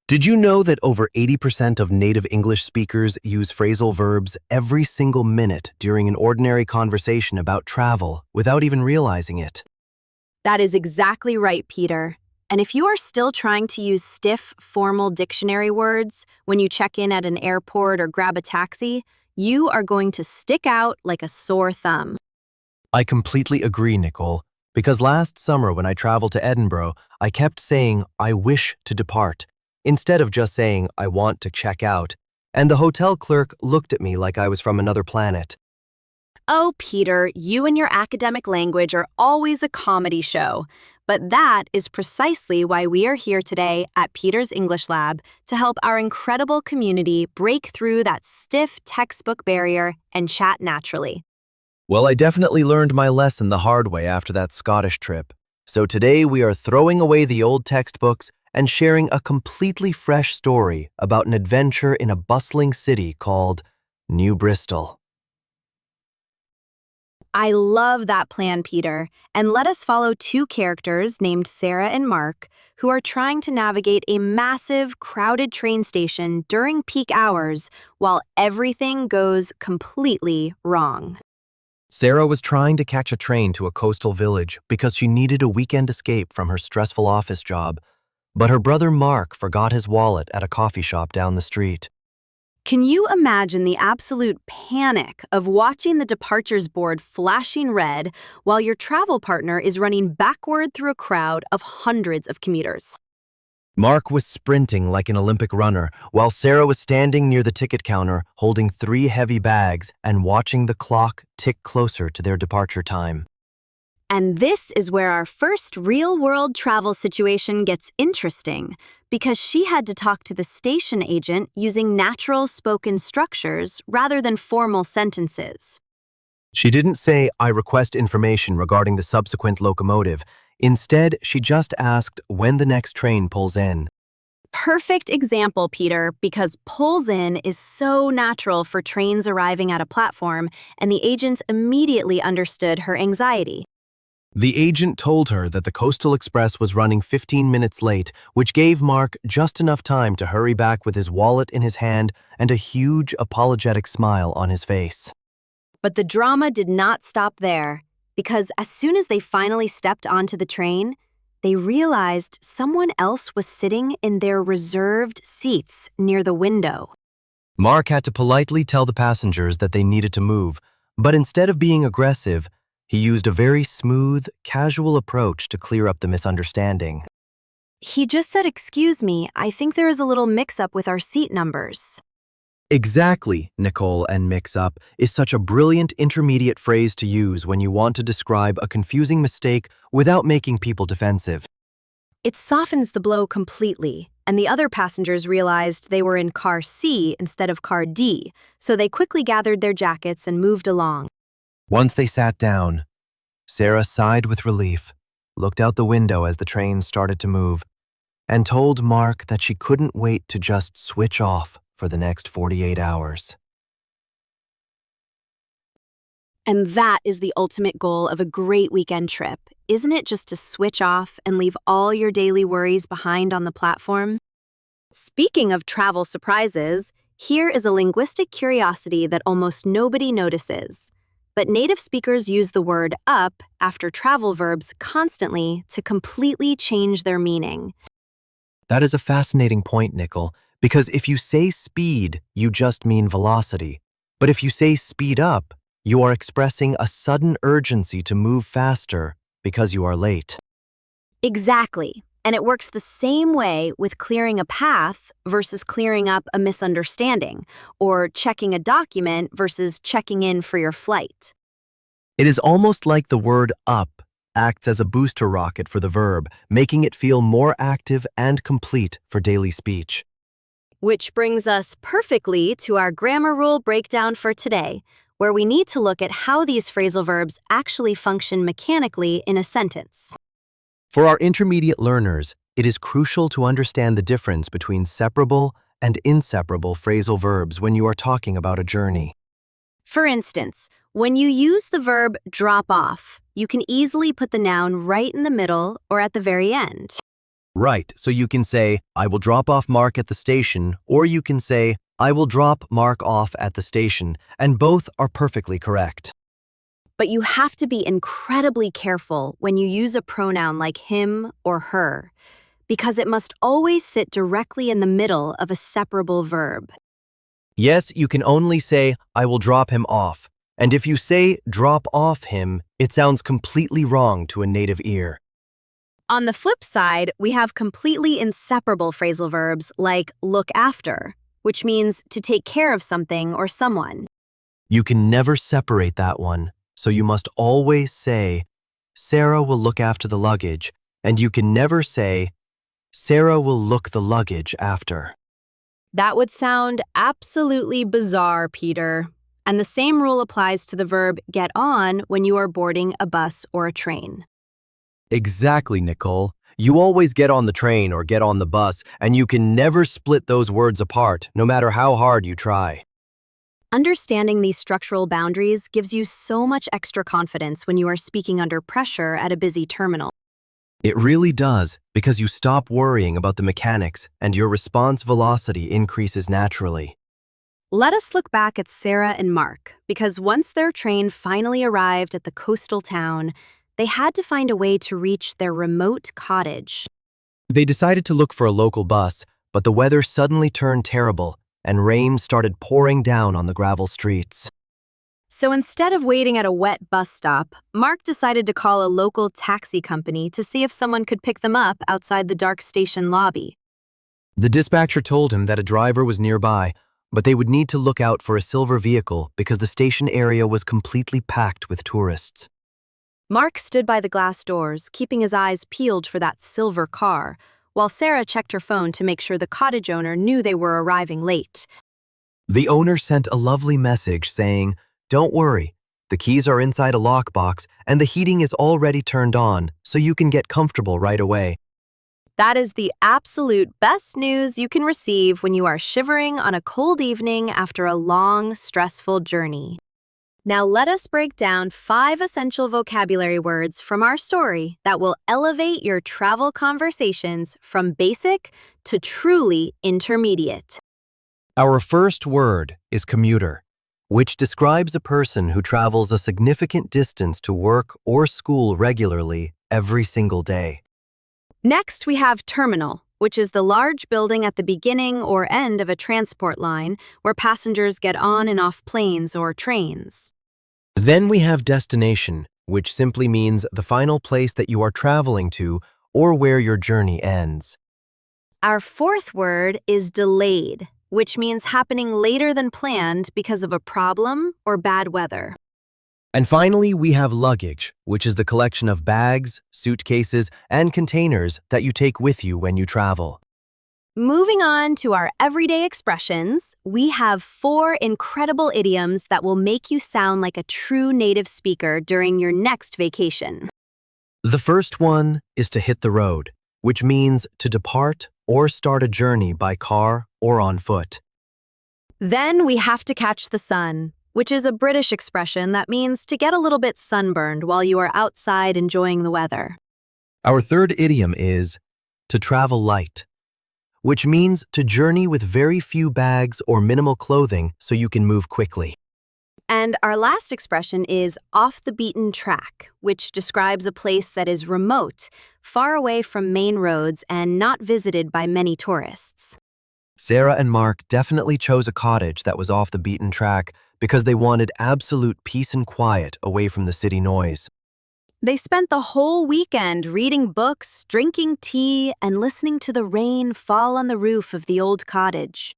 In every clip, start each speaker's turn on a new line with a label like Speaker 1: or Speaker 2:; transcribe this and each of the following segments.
Speaker 1: Did you know that over 80% of native English speakers use phrasal verbs every single minute during an ordinary conversation about travel without even realizing it?
Speaker 2: That is exactly right, Peter. And if you are still trying to use stiff, formal dictionary words when you check in at an airport or grab a taxi, you are going to stick out like a sore thumb.
Speaker 1: I completely agree, Nicole, because last summer when I traveled to Edinburgh, I kept saying, "I wish to depart," instead of just saying, "I want to check out." And the hotel clerk looked at me like I was from another planet.
Speaker 2: Oh, Peter, you and your academic language are always a comedy show. But that is precisely why we are here today at Peter's English Lab to help our incredible community break through that stiff textbook barrier and chat naturally.
Speaker 1: Well, I definitely learned my lesson the hard way after that Scottish trip. So today we are throwing away the old textbooks and sharing a completely fresh story about an adventure in a bustling city called New Bristol.
Speaker 2: I love that plan, Peter, and let us follow two characters named Sarah and Mark who are trying to navigate a massive, crowded train station during peak hours while everything goes completely wrong.
Speaker 1: Sarah was trying to catch a train to a coastal village because she needed a weekend escape from her stressful office job, but her brother Mark forgot his wallet at a coffee shop down the street.
Speaker 2: Can you imagine the absolute panic of watching the departures board flashing red while your travel partner is running backward through a crowd of hundreds of commuters?
Speaker 1: Mark was sprinting like an Olympic runner, while Sarah was standing near the ticket counter holding 3 heavy bags and watching the clock tick closer to their departure time.
Speaker 2: And this is where our first real-world travel situation gets interesting, because she had to talk to the station agent using natural spoken structures rather than formal sentences.
Speaker 1: She didn't say, "I request information regarding the subsequent locomotive." Instead, she just asked when the next train pulls in.
Speaker 2: Perfect example, Peter, because pulls in is so natural for trains arriving at a platform, and the agents immediately understood her anxiety.
Speaker 1: The agent told her that the Coastal Express was running 15 minutes late, which gave Mark just enough time to hurry back with his wallet in his hand and a huge apologetic smile on his face.
Speaker 2: But the drama did not stop there, because as soon as they finally stepped onto the train, they realized someone else was sitting in their reserved seats near the window.
Speaker 1: Mark had to politely tell the passengers that they needed to move, but instead of being aggressive, he used a very smooth, casual approach to clear up the misunderstanding.
Speaker 2: He just said, "Excuse me, I think there is a little mix-up with our seat numbers."
Speaker 1: Exactly, Nicole and mix-up is such a brilliant intermediate phrase to use when you want to describe a confusing mistake without making people defensive.
Speaker 2: It softens the blow completely, and the other passengers realized they were in car C instead of car D, so they quickly gathered their jackets and moved along.
Speaker 1: Once they sat down, Sarah sighed with relief, looked out the window as the train started to move, and told Mark that she couldn't wait to just switch off for the next 48 hours.
Speaker 2: And that is the ultimate goal of a great weekend trip, isn't it? Just to switch off and leave all your daily worries behind on the platform? Speaking of travel surprises, here is a linguistic curiosity that almost nobody notices. But native speakers use the word up after travel verbs constantly to completely change their meaning.
Speaker 1: That is a fascinating point, Nicole, because if you say speed, you just mean velocity. But if you say speed up, you are expressing a sudden urgency to move faster because you are late.
Speaker 2: Exactly. And it works the same way with clearing a path versus clearing up a misunderstanding, or checking a document versus checking in for your flight.
Speaker 1: It is almost like the word up acts as a booster rocket for the verb, making it feel more active and complete for daily speech.
Speaker 2: Which brings us perfectly to our grammar rule breakdown for today, where we need to look at how these phrasal verbs actually function mechanically in a sentence.
Speaker 1: For our intermediate learners, it is crucial to understand the difference between separable and inseparable phrasal verbs when you are talking about a journey.
Speaker 2: For instance, when you use the verb drop off, you can easily put the noun right in the middle or at the very end.
Speaker 1: Right, so you can say, I will drop off Mark at the station, or you can say, I will drop Mark off at the station, and both are perfectly correct.
Speaker 2: But you have to be incredibly careful when you use a pronoun like him or her, because it must always sit directly in the middle of a separable verb.
Speaker 1: Yes, you can only say, I will drop him off. And if you say, drop off him, it sounds completely wrong to a native ear.
Speaker 2: On the flip side, we have completely inseparable phrasal verbs like look after, which means to take care of something or someone.
Speaker 1: You can never separate that one, so you must always say, Sarah will look after the luggage, and you can never say, Sarah will look the luggage after.
Speaker 2: That would sound absolutely bizarre, Peter. And the same rule applies to the verb get on when you are boarding a bus or a train.
Speaker 1: Exactly, Nicole. You always get on the train or get on the bus, and you can never split those words apart, no matter how hard you try.
Speaker 2: Understanding these structural boundaries gives you so much extra confidence when you are speaking under pressure at a busy terminal.
Speaker 1: It really does, because you stop worrying about the mechanics and your response velocity increases naturally.
Speaker 2: Let us look back at Sarah and Mark, because once their train finally arrived at the coastal town, they had to find a way to reach their remote cottage.
Speaker 1: They decided to look for a local bus, but the weather suddenly turned terrible, and rain started pouring down on the gravel streets.
Speaker 2: So instead of waiting at a wet bus stop, Mark decided to call a local taxi company to see if someone could pick them up outside the dark station lobby.
Speaker 1: The dispatcher told him that a driver was nearby, but they would need to look out for a silver vehicle because the station area was completely packed with tourists.
Speaker 2: Mark stood by the glass doors, keeping his eyes peeled for that silver car, while Sarah checked her phone to make sure the cottage owner knew they were arriving late.
Speaker 1: The owner sent a lovely message saying, Don't worry, the keys are inside a lockbox and the heating is already turned on, so you can get comfortable right away.
Speaker 2: That is the absolute best news you can receive when you are shivering on a cold evening after a long, stressful journey. Now let us break down 5 essential vocabulary words from our story that will elevate your travel conversations from basic to truly intermediate.
Speaker 1: Our first word is commuter, which describes a person who travels a significant distance to work or school regularly every single day.
Speaker 2: Next, we have terminal, which is the large building at the beginning or end of a transport line where passengers get on and off planes or trains.
Speaker 1: Then we have destination, which simply means the final place that you are traveling to or where your journey ends.
Speaker 2: Our fourth word is delayed, which means happening later than planned because of a problem or bad weather.
Speaker 1: And finally, we have luggage, which is the collection of bags, suitcases, and containers that you take with you when you travel.
Speaker 2: Moving on to our everyday expressions, we have 4 incredible idioms that will make you sound like a true native speaker during your next vacation.
Speaker 1: The first one is to hit the road, which means to depart or start a journey by car or on foot.
Speaker 2: Then we have to catch the sun, which is a British expression that means to get a little bit sunburned while you are outside enjoying the weather.
Speaker 1: Our third idiom is to travel light, which means to journey with very few bags or minimal clothing so you can move quickly.
Speaker 2: And our last expression is off the beaten track, which describes a place that is remote, far away from main roads and not visited by many tourists.
Speaker 1: Sarah and Mark definitely chose a cottage that was off the beaten track because they wanted absolute peace and quiet away from the city noise.
Speaker 2: They spent the whole weekend reading books, drinking tea, and listening to the rain fall on the roof of the old cottage.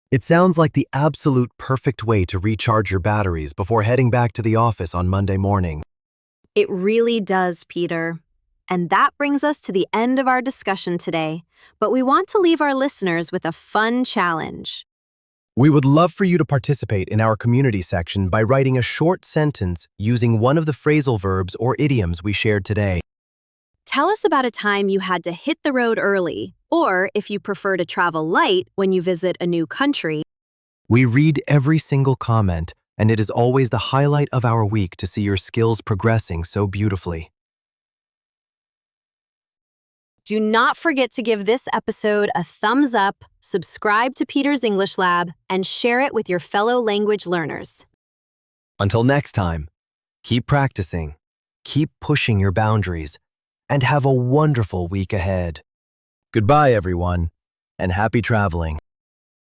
Speaker 1: It sounds like the absolute perfect way to recharge your batteries before heading back to the office on Monday morning.
Speaker 2: It really does, Peter. And that brings us to the end of our discussion today, but we want to leave our listeners with a fun challenge.
Speaker 1: We would love for you to participate in our community section by writing a short sentence using one of the phrasal verbs or idioms we shared today.
Speaker 2: Tell us about a time you had to hit the road early, or if you prefer to travel light when you visit a new country.
Speaker 1: We read every single comment, and it is always the highlight of our week to see your skills progressing so beautifully.
Speaker 2: Do not forget to give this episode a thumbs up, subscribe to Peter's English Lab, and share it with your fellow language learners.
Speaker 1: Until next time, keep practicing, keep pushing your boundaries, and have a wonderful week ahead. Goodbye, everyone, and happy traveling.